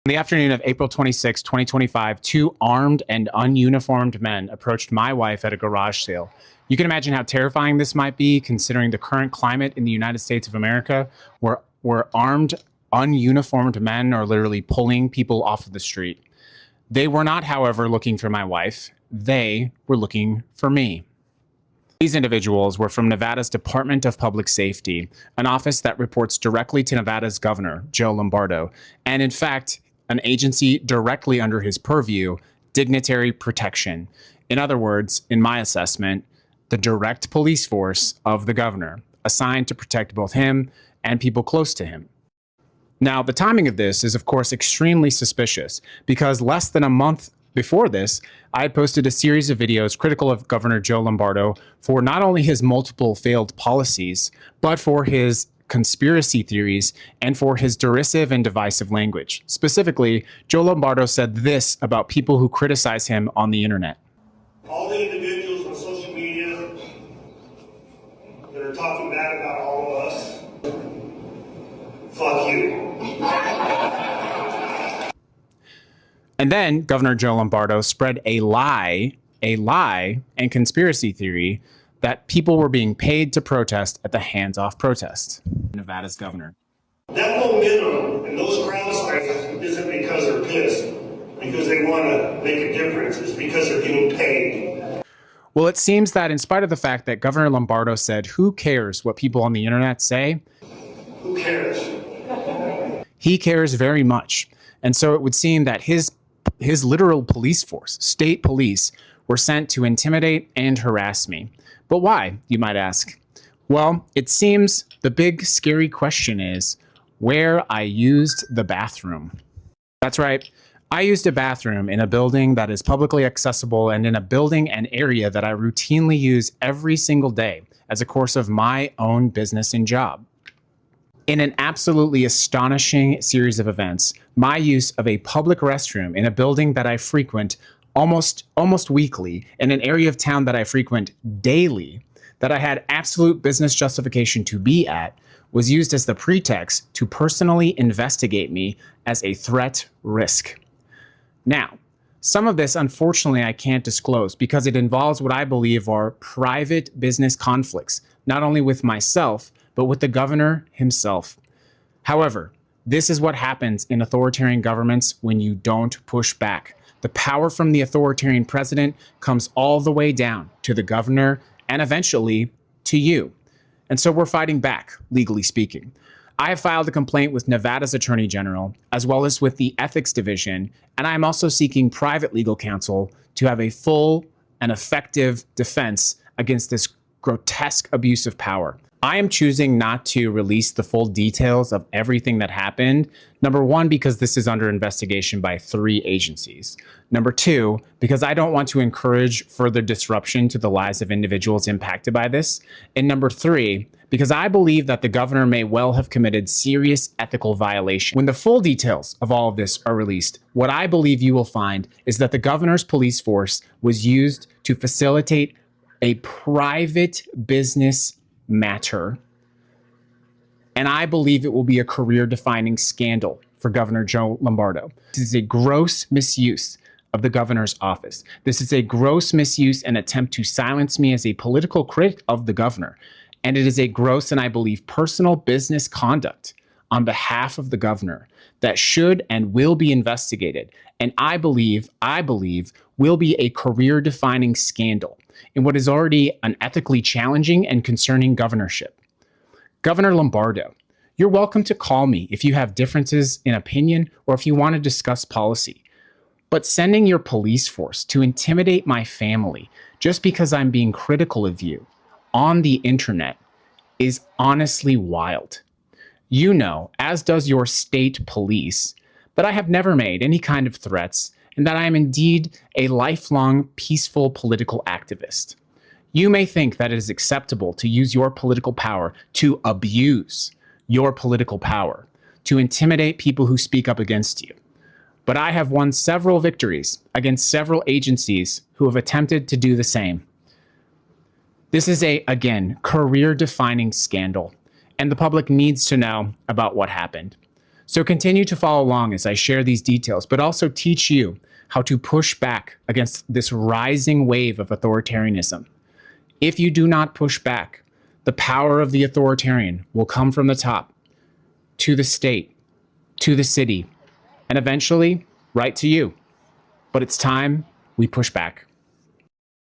On the afternoon of April 26, 2025, two armed and ununiformed men approached my wife at a garage sale. You can imagine how terrifying this might be considering the current climate in the United States of America, where armed, ununiformed men are literally pulling people off of the street. They were not, however, looking for my wife. They were looking for me. These individuals were from Nevada's Department of Public Safety, an office that reports directly to Nevada's governor, Joe Lombardo, and in fact, an agency directly under his purview, dignitary protection. In other words, in my assessment, the direct police force of the governor, assigned to protect both him and people close to him. Now, the timing of this is, of course, extremely suspicious because less than a month before this, I had posted a series of videos critical of Governor Joe Lombardo for not only his multiple failed policies, but for his conspiracy theories and for his derisive and divisive language. Specifically, Joe Lombardo said this about people who criticize him on the internet. All the individuals on social media that are talking bad about all of us, fuck you. And then Governor Joe Lombardo spread a lie and conspiracy theory that people were being paid to protest at the hands-off protest. Nevada's governor. That momentum and those crowd sizes isn't because they're pissed, because they want to make a difference. It's because they're getting paid. Well, it seems that in spite of the fact that Governor Lombardo said, "Who cares what people on the internet say?" Who cares? He cares very much. And so it would seem that his literal police force, state police, were sent to intimidate and harass me. But why, you might ask? Well, it seems the big scary question is where I used the bathroom. That's right. I used a bathroom in a building that is publicly accessible and in a building and area that I routinely use every single day as a course of my own business and job. In an absolutely astonishing series of events, my use of a public restroom in a building that I frequent almost weekly, in an area of town that I frequent daily, that I had absolute business justification to be at, was used as the pretext to personally investigate me as a threat risk. Now, some of this, unfortunately, I can't disclose because it involves what I believe are private business conflicts, not only with myself, but with the governor himself. However, this is what happens in authoritarian governments when you don't push back. The power from the authoritarian president comes all the way down to the governor and eventually to you. And so we're fighting back, legally speaking. I have filed a complaint with Nevada's Attorney General, as well as with the Ethics Division, and I am also seeking private legal counsel to have a full and effective defense against this grotesque abuse of power. I am choosing not to release the full details of everything that happened. Number one, because this is under investigation by 3 agencies. Number two, because I don't want to encourage further disruption to the lives of individuals impacted by this. And number three, because I believe that the governor may well have committed serious ethical violation. When the full details of all of this are released, what I believe you will find is that the governor's police force was used to facilitate a private business matter. And I believe it will be a career-defining scandal for Governor Joe Lombardo. This is a gross misuse of the governor's office. This is a gross misuse and attempt to silence me as a political critic of the governor. And it is a gross and I believe personal business conduct on behalf of the governor that should and will be investigated. And I believe will be a career-defining scandal in what is already an ethically challenging and concerning governorship. Governor Lombardo, you're welcome to call me if you have differences in opinion or if you want to discuss policy. But sending your police force to intimidate my family just because I'm being critical of you on the internet is honestly wild. You know, as does your state police, that I have never made any kind of threats and that I am indeed a lifelong peaceful political activist. You may think that it is acceptable to use your political power to abuse your political power, to intimidate people who speak up against you. But I have won several victories against several agencies who have attempted to do the same. This is again, career-defining scandal, and the public needs to know about what happened. So continue to follow along as I share these details, but also teach you how to push back against this rising wave of authoritarianism. If you do not push back, the power of the authoritarian will come from the top to the state, to the city, and eventually right to you. But it's time we push back.